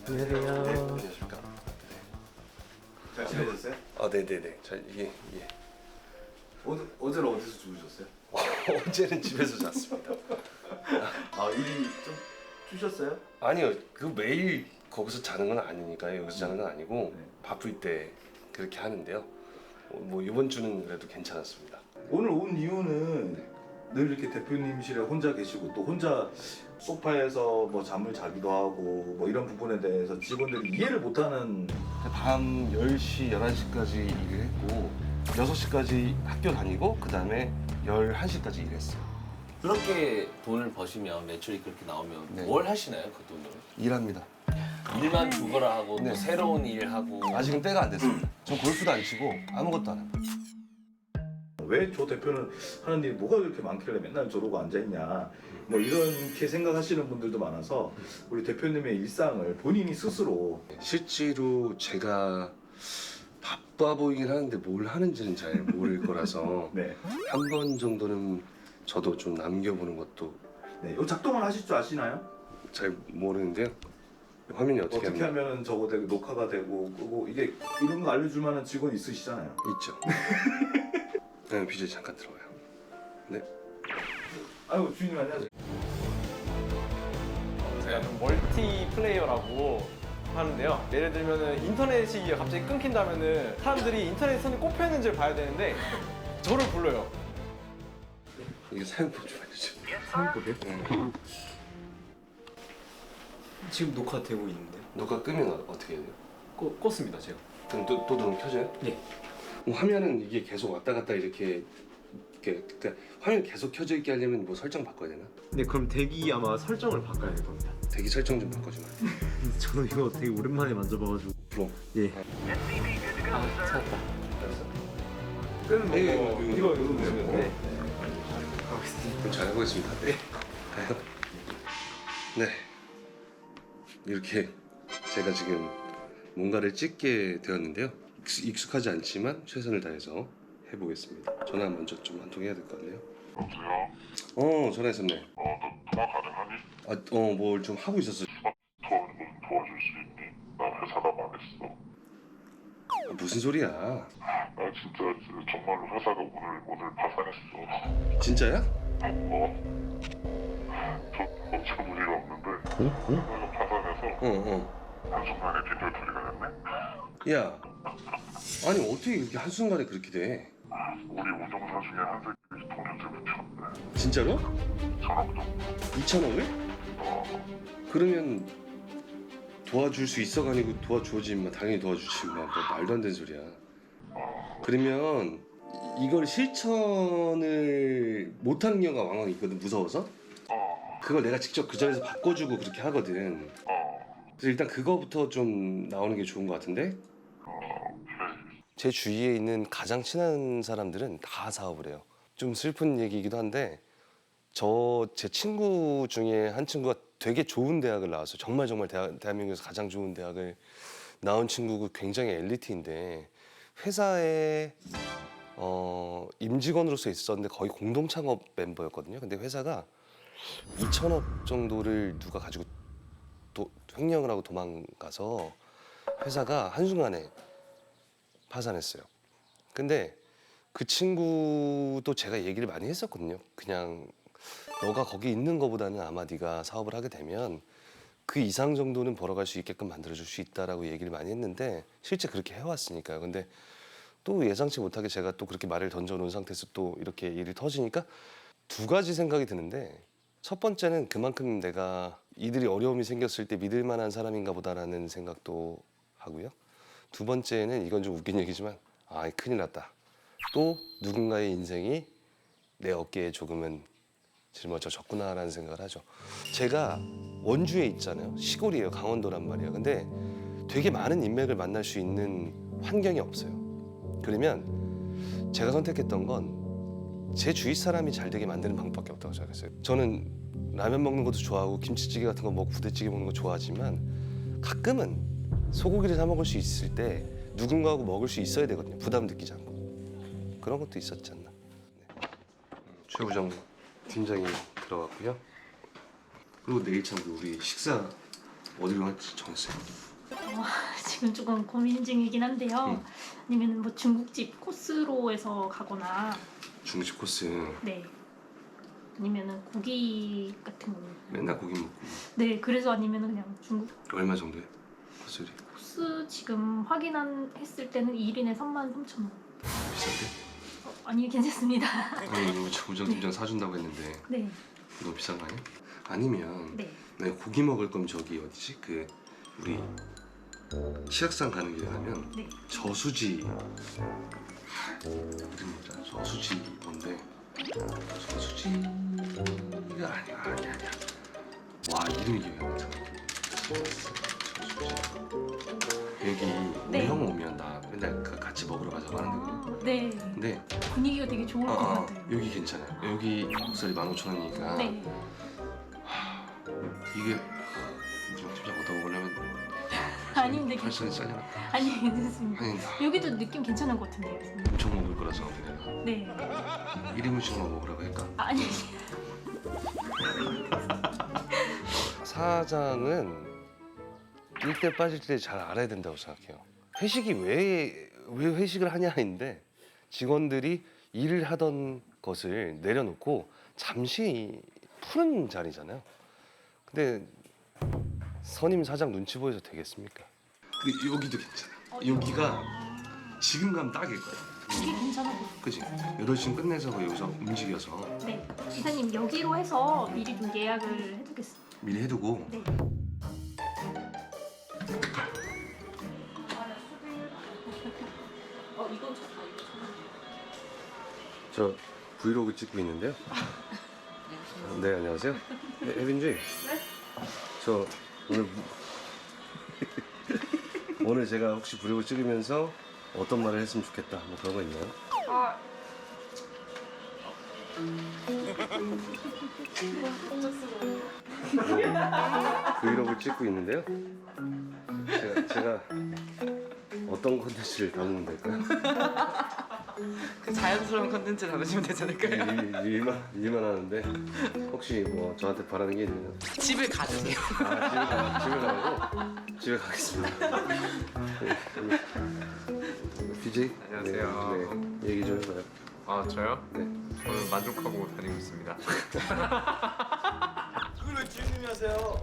안녕하십니까. 잘 지내셨어요? 네네네. 이게 어제는 어디서 주무셨어요? 어제는 집에서 잤습니다. 아 일이 좀 주셨어요? 아니요, 그 매일 거기서 자는 건 아니니까요. 여기서 자는 건 아니고 바쁠 때 그렇게 하는데요. 뭐 이번 주는 그래도 괜찮았습니다. 오늘 온 이유는 늘 이렇게 대표님실에 혼자 계시고 또 혼자 소파에서 뭐 잠을 자기도 하고 뭐 이런 부분에 대해서 직원들이 이해를 못하는 밤 10시, 11시까지 일을 했고 6시까지 학교 다니고 그 다음에 11시까지 일했어요. 그렇게 돈을 버시면 매출이 그렇게 나오면 네. 뭘 하시나요 그 돈으로? 일합니다. 일만 죽어라 하고 네. 또 새로운 일 하고 아직은 때가 안 됐습니다. 전 골프도 안 치고 아무것도 안 합니다. 왜 조 대표는 하는 일이 뭐가 그렇게 많길래 맨날 저러고 앉아있냐 뭐 이렇게 생각하시는 분들도 많아서 우리 대표님의 일상을 본인이 스스로 실제로 제가 바빠 보이긴 하는데 뭘 하는지는 잘 모를 거라서 네. 한 번 정도는 저도 좀 남겨보는 것도 네. 이 작동을 하실 줄 아시나요? 잘 모르는데요. 화면이 어떻게 어떻게 하면 저거 되게 녹화가 되고 끄고 이게 이런 거 알려줄 만한 직원 있으시잖아요. 있죠. 네, BJ 잠깐 들어와요. 네. 아이고 주인님 안녕하세요. 제가 멀티 플레이어라고 하는데요. 예를 들면은 인터넷이 갑자기 끊긴다면은 사람들이 인터넷 선이 꼽혀 있는지를 봐야 되는데 저를 불러요. 이게 사용법 좀 알려주세요. 사용법이요? 지금 녹화되고 있는데. 녹화 끄면 어떻게 해야 돼요? 껐습니다 제가. 그럼 또 눈 켜져요? 네. 화면은 이게 계속 왔다 갔다 이렇게 그러니까 화면 계속 켜져 있게 하려면 뭐 설정 바꿔야 되나? 네 그럼 대기 아마 설정을 바꿔야 될 겁니다. 대기 설정 좀 바꿔주면. 근데 저도 이거 되게 오랜만에 만져봐가지고. 프로. 예. 아 찾았다. 끄는 거. 이거 누르면 돼. 그럼 잘 해보겠습니다. 네. 네. 이렇게 제가 지금 뭔가를 찍게 되었는데요. 익숙하지 않지만 최선을 다해서 해보겠습니다. 전화 먼저 좀 한 통 해야 될 것 같네요. 여보세요? 전화했었네. 너 통화 가능하니? 뭘 좀 하고 있었어. 도와줄 수 있니? 나 회사가 망했어. 무슨 소리야? 나 진짜 정말로 회사가 오늘 파산했어. 진짜야? 저 전혀 일이 없는데 회사가 파산해서 한순간에 빈털터리가 됐네? 야, 아니 어떻게 그렇게 한순간에 그렇게 돼? 우리 우정사 중에 한 새끼 통신세 붙였네. 진짜로? 1,000억 정도. 2,000억을? 그러면 도와줄 수 있어가 아니고 도와줘지 마. 당연히 도와주지 마. 뭐 말도 안 되는 소리야. 그러면 이걸 실천을 못한 경우가 왕왕 있거든. 무서워서. 그걸 내가 직접 그 자리에서 바꿔주고 그렇게 하거든. 그래서 일단 그거부터 좀 나오는 게 좋은 것 같은데. 제 주위에 있는 가장 친한 사람들은 다 사업을 해요. 좀 슬픈 얘기이기도 한데 제 친구 중에 한 친구가 되게 좋은 대학을 나왔어요. 정말 대한민국에서 가장 좋은 대학을 나온 친구고 굉장히 엘리트인데 회사에 임직원으로서 있었는데 거의 공동 창업 멤버였거든요. 근데 회사가 2,000억 정도를 누가 가지고 횡령을 하고 도망가서 회사가 한순간에 파산했어요. 근데 그 친구도 제가 얘기를 많이 했었거든요. 그냥 너가 거기 있는 것보다는 아마 네가 사업을 하게 되면 그 이상 정도는 벌어갈 수 있게끔 만들어줄 수 있다라고 얘기를 많이 했는데 실제 그렇게 해왔으니까요. 근데 또 예상치 못하게 제가 또 그렇게 말을 던져놓은 상태에서 또 이렇게 일이 터지니까 두 가지 생각이 드는데 첫 번째는 그만큼 내가 이들이 어려움이 생겼을 때 믿을 만한 사람인가 보다라는 생각도 하고요. 두 번째는 이건 좀 웃긴 얘기지만 큰일 났다. 또 누군가의 인생이 내 어깨에 조금은 짊어졌구나라는 생각을 하죠. 제가 원주에 있잖아요. 시골이에요. 강원도란 말이에요. 근데 되게 많은 인맥을 만날 수 있는 환경이 없어요. 그러면 제가 선택했던 건 제 주위 사람이 잘 되게 만드는 방법밖에 없다고 생각했어요. 저는 라면 먹는 것도 좋아하고 김치찌개 같은 거 먹고 부대찌개 먹는 거 좋아하지만 가끔은 소고기를 사 먹을 수 있을 때 누군가하고 먹을 수 있어야 되거든요. 부담 느끼지 않고. 그런 것도 있었지 않나. 네. 최부장 팀장이 들어갔고요. 그리고 내일 참 우리 식사 어디로 할지 정했어요. 지금 조금 고민 중이긴 한데요. 아니면 뭐 중국집 코스로 해서 가거나. 중국집 코스. 네. 아니면은 고기 같은 거. 맨날 고기 먹고. 네, 그래서 아니면은 그냥 중국. 얼마 정도에 코스리? 코스 지금 했을 때는 1인에 33,000원. 비싼데? 아니 괜찮습니다. 아니 이거 최부장 팀장 사준다고 했는데. 네. 너무 비싼 거 아니야? 아니면 네. 내가 고기 먹을 거면 저기 어디지? 우리 시락산 가는 길에 가면 네. 저수지 이름이 뭐더라? 저수지 뭔데? 저수지가 아니야. 와 이름이 기억이 안 나. 저수지. 여기 네. 우리 형 오면 나 맨날 같이 먹으러 가자고 하는데. 네. 근데 분위기가 되게 좋을 것 같아요. 여기 괜찮아요. 여기 목살이 15,000원이니까. 네. 이게 우리 팀장 얻어 먹으려면 아닌데 팔선이 잘려나? 아니 괜찮습니다. 아니 여기도 느낌 괜찮은 것 같은데요. 선생님. 엄청 먹을 거라서 내가 네. 1인분씩만 먹으라고 할까? 아니. 사장은 뛸 때 빠질 때 잘 알아야 된다고 생각해요. 회식이 왜 회식을 하냐인데 직원들이 일을 하던 것을 내려놓고 잠시 푸는 자리잖아요. 근데 선임 사장 눈치 보여서 되겠습니까? 근데 여기도 괜찮아. 여기가 지금 가면 딱일 거야. 이게 괜찮아 보여요. 그치? 8시쯤 끝내서 여기서 움직여서 네. 이사님 여기로 해서 미리 좀 예약을 해두겠습니다. 미리 해두고 네. 저 브이로그 찍고 있는데요. 네, 안녕하세요. 네, 혜빈지. 네? 저 오늘 오늘 제가 혹시 브이로그 찍으면서 어떤 말을 했으면 좋겠다 뭐 그런 거 있나요? 브이로그 찍고 있는데요. 제가 어떤 콘텐츠를 담으면 될까요? 그 자연스러운 컨텐츠 담으시면 되지 않을까요? 일만 하는데 혹시 뭐 저한테 바라는 게 있나요? 집을 가주세요. 집에 가라고? 집에 가겠습니다. BJ? 안녕하세요. 네, 얘기 좀 해봐요. 아 저요? 네. 저는 만족하고 다니고 있습니다. 그걸 왜 지훈님이 하세요?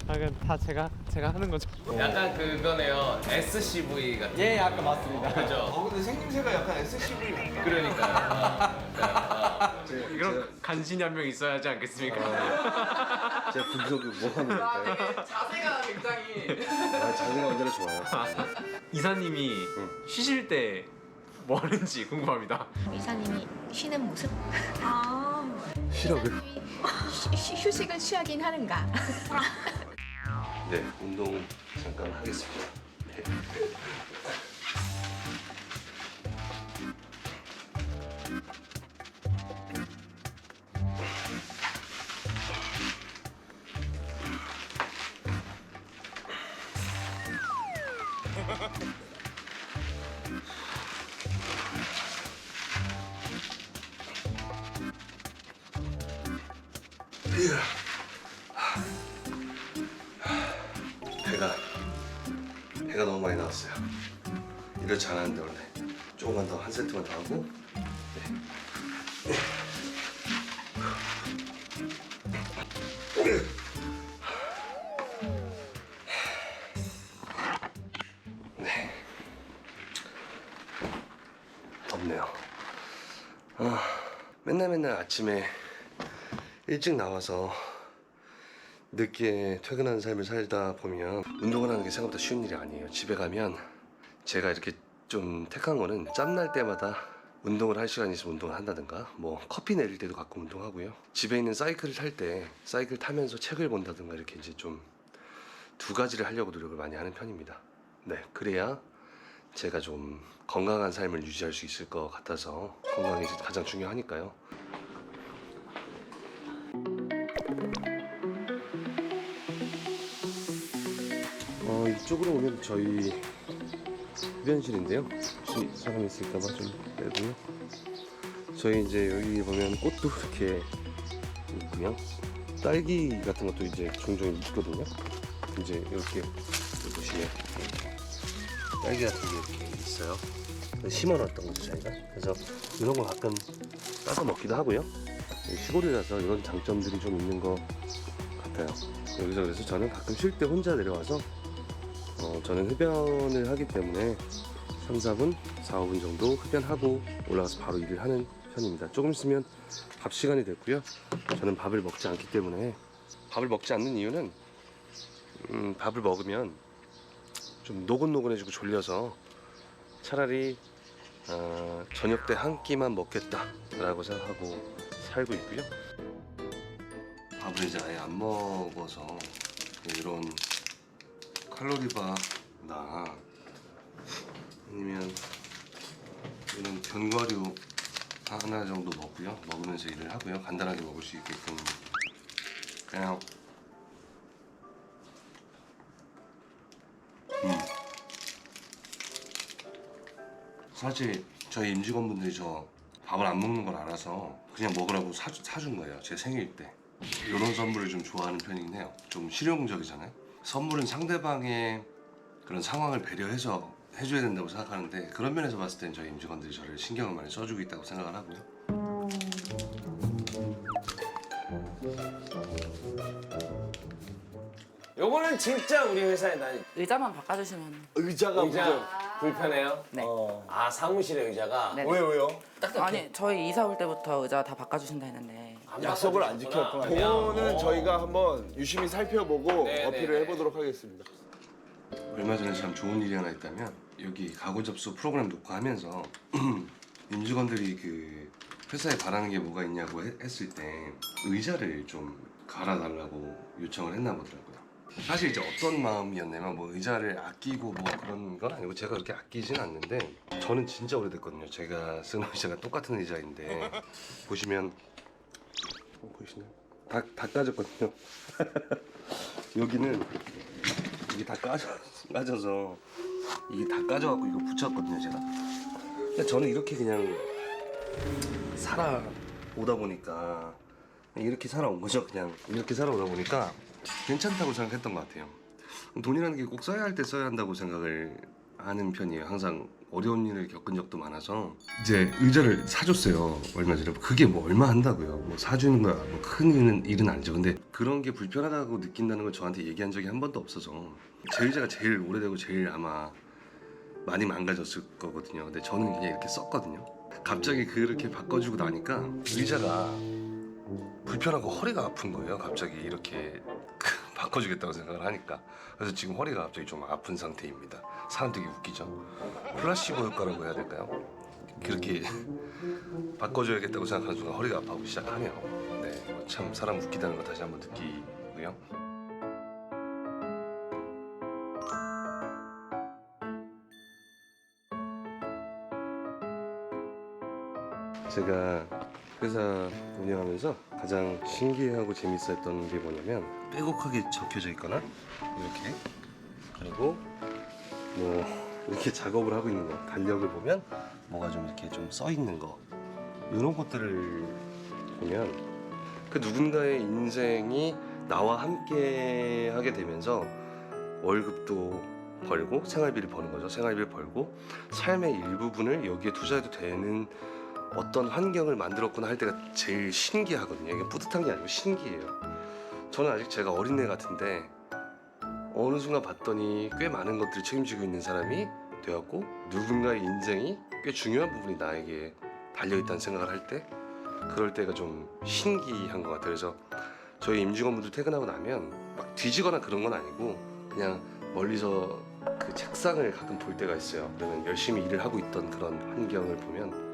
아 그냥 다 제가 하는 거죠. 약간 그거네요. SCV 같은. 예, 아까 맞습니다. 그죠? 근데 생김새가 약간 SCV 같다. 그러니까. 이런 간신히 한 명 있어야지 않겠습니까? 제가 브이로그 뭐 하는 걸까요? 자세가 굉장히. 자세가 언제나 좋아요. 이사님이 쉬실 때 뭐 하는지 궁금합니다. 이사님이 쉬는 모습? 쉬라고요? 휴식을 취하긴 하는가? 네, 운동 잠깐 하겠습니다. 네. 배가 너무 많이 나왔어요. 이렇지 않았는데 원래 조금만 더 한 세트만 더 하고. 네. 덥네요. 맨날 아침에 일찍 나와서 늦게 퇴근하는 삶을 살다 보면 운동을 하는 게 생각보다 쉬운 일이 아니에요. 집에 가면 제가 이렇게 좀 택한 거는 짬날 때마다 운동을 할 시간이 있으면 운동을 한다든가 뭐 커피 내릴 때도 가끔 운동하고요. 집에 있는 사이클을 탈 때 사이클 타면서 책을 본다든가 이렇게 이제 좀 두 가지를 하려고 노력을 많이 하는 편입니다. 네, 그래야 제가 좀 건강한 삶을 유지할 수 있을 것 같아서 건강이 가장 중요하니까요. 이쪽으로 오면 저희 흡연실인데요. 혹시 사람 있을까봐 좀 빼고요. 저희 이제 여기 보면 꽃도 이렇게 있고요. 딸기 같은 것도 이제 종종 있거든요. 이제 이렇게 보시면 딸기 같은 게 이렇게 있어요. 심어놨던 거죠 저희가. 그래서 이런 거 가끔 따서 먹기도 하고요. 시골이라서 이런 장점들이 좀 있는 것 같아요. 여기서 그래서 저는 가끔 쉴 때 혼자 내려와서 저는 흡연을 하기 때문에 3, 4분, 4, 5분 정도 흡연하고 올라가서 바로 일을 하는 편입니다. 조금 있으면 밥 시간이 됐고요. 저는 밥을 먹지 않기 때문에 밥을 먹지 않는 이유는 밥을 먹으면 좀 노곤노곤해지고 졸려서 차라리 저녁 때 한 끼만 먹겠다라고 생각하고 살고 있고요. 밥을 이제 아예 안 먹어서 이런 칼로리바나 아니면 이런 견과류 하나 정도 먹고요. 먹으면서 일을 하고요. 간단하게 먹을 수 있게끔 그냥 사실 저희 임직원분들이 저 밥을 안 먹는 걸 알아서 그냥 먹으라고 사준 거예요. 제 생일 때. 이런 선물을 좀 좋아하는 편이긴 해요. 좀 실용적이잖아요. 선물은 상대방의 그런 상황을 배려해서 해줘야 된다고 생각하는데 그런 면에서 봤을 땐 저희 임직원들이 저를 신경을 많이 써주고 있다고 생각을 하고요. 요거는 진짜 우리 회사에 나 의자만 바꿔주시면. 의자가 불편해요? 네. 아 사무실의 의자가? 네네. 왜요? 아니 저희 이사 올 때부터 의자 다 바꿔주신다 했는데. 약속을 안 지켰구나. 그거는 저희가 한번 유심히 살펴보고 어필을 해보도록 하겠습니다. 얼마 전에 참 좋은 일이 하나 있다면 여기 가구 접수 프로그램 녹화하면서 임직원들이 그 회사에 바라는 게 뭐가 있냐고 했을 때 의자를 좀 갈아달라고 요청을 했나 보더라고요. 사실 이제 어떤 마음이었냐면 뭐 의자를 아끼고 뭐 그런 건 아니고 제가 그렇게 아끼진 않는데 저는 진짜 오래됐거든요. 제가 쓰는 의자가 똑같은 의자인데 보시면 보이시나요? 다 까졌거든요. 여기는 이게 다 까져서 이게 다 까져갖고 이거 붙였거든요 제가. 근데 저는 이렇게 그냥 살아오다 보니까 이렇게 살아온 거죠. 그냥 이렇게 살아오다 보니까 괜찮다고 생각했던 것 같아요. 돈이라는 게 꼭 써야 할 때 써야 한다고 생각을 하는 편이에요. 항상 어려운 일을 겪은 적도 많아서 이제 의자를 사줬어요. 얼마 전에. 그게 뭐 얼마 한다고요. 뭐 사주는 거야 뭐 큰 일은 아니죠. 근데 그런 게 불편하다고 느낀다는 걸 저한테 얘기한 적이 한 번도 없어서 제 의자가 제일 오래되고 제일 아마 많이 망가졌을 거거든요. 근데 저는 그냥 이렇게 썼거든요. 갑자기 그렇게 바꿔주고 나니까 의자가 불편하고 허리가 아픈 거예요. 갑자기 이렇게 바꿔주겠다고 생각을 하니까. 그래서 지금 허리가 갑자기 좀 아픈 상태입니다. 사람 되게 웃기죠? 플라시보 효과라고 해야 될까요? 그렇게 바꿔줘야겠다고 생각하는 순간 허리가 아파오기 시작하네요. 네, 참 사람 웃기다는 거 다시 한번 느끼고요. 제가 회사 운영하면서 가장 신기하고 재밌었던 게 뭐냐면 빼곡하게 적혀져 있거나 이렇게 그리고 뭐 이렇게 작업을 하고 있는 거 달력을 보면 뭐가 좀 이렇게 좀 써 있는 거 이런 것들을 보면 그 누군가의 인생이 나와 함께 하게 되면서 월급도 벌고 생활비를 버는 거죠. 생활비를 벌고 삶의 일부분을 여기에 투자해도 되는 어떤 환경을 만들었구나 할 때가 제일 신기하거든요. 이게 뿌듯한 게 아니고 신기해요. 저는 아직 제가 어린애 같은데 어느 순간 봤더니 꽤 많은 것들을 책임지고 있는 사람이 되었고 누군가의 인생이 꽤 중요한 부분이 나에게 달려있다는 생각을 할 때 그럴 때가 좀 신기한 것 같아요. 그래서 저희 임직원분들 퇴근하고 나면 막 뒤지거나 그런 건 아니고 그냥 멀리서 그 책상을 가끔 볼 때가 있어요. 그러면 열심히 일을 하고 있던 그런 환경을 보면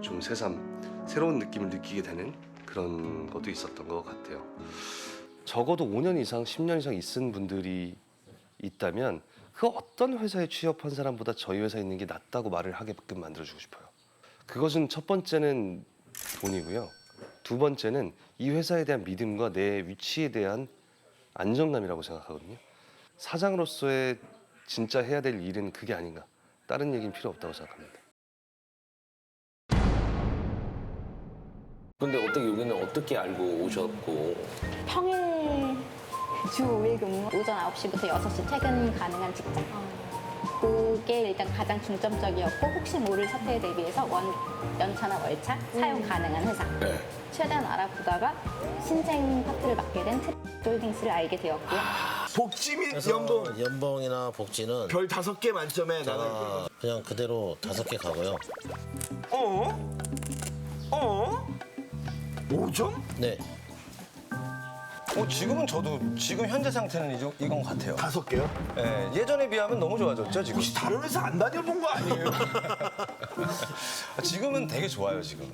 좀 새삼 새로운 느낌을 느끼게 되는 그런 것도 있었던 것 같아요. 적어도 5년 이상, 10년 이상 있은 분들이 있다면 그 어떤 회사에 취업한 사람보다 저희 회사에 있는 게 낫다고 말을 하게끔 만들어주고 싶어요. 그것은 첫 번째는 돈이고요. 두 번째는 이 회사에 대한 믿음과 내 위치에 대한 안정감이라고 생각하거든요. 사장으로서의 진짜 해야 될 일은 그게 아닌가. 다른 얘기는 필요 없다고 생각합니다. 근데 어떻게 여기는 어떻게 알고 오셨고? 평일 주 5일 근무, 오전 9시부터 6시 퇴근 가능한 직장. 그게 일단 가장 중점적이었고 혹시 모를 사태에 대비해서 연차나 월차 사용 가능한 회사. 네. 최대한 알아보다가 신생 파트를 맡게 된 트롤딩스를 알게 되었고요. 복지 및 연봉이나 복지는 별 5개 만점에 제가 그냥 그대로 5개 가고요. 5점? 네. 지금은 저도 지금 현재 상태는 이건 같아요. 5개요? 네, 예전에 비하면 너무 좋아졌죠 지금. 혹시 다른 회사 안 다녀본 거 아니에요? 지금은 되게 좋아요 지금은.